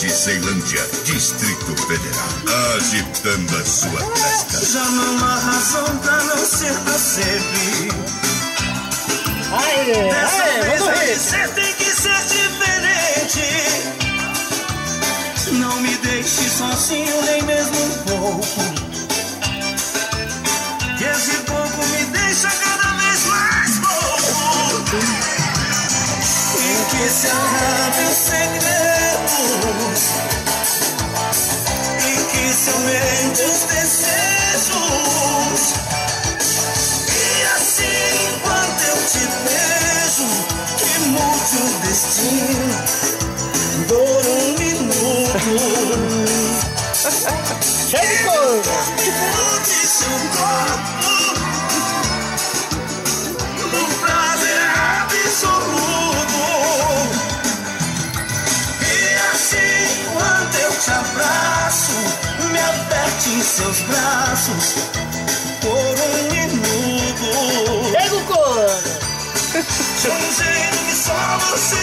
de Ceilândia, Distrito Federal, agitando a sua testa. Já não há razão pra não ser pra sempre. Dessa vez vai ser, tem que ser diferente. Não me deixe sozinho nem mesmo um pouco, que esse pouco me deixa cada vez mais louco. Em que se acabe os segredos, em que se aumente os desejos. E assim, enquanto eu te beijo, que mude o destino por um minuto. Mude seu corpo num prazer absoluto. E assim, quando eu te abraço, me aperte em seus braços por um minuto. Pega o couro! De um jeito que só você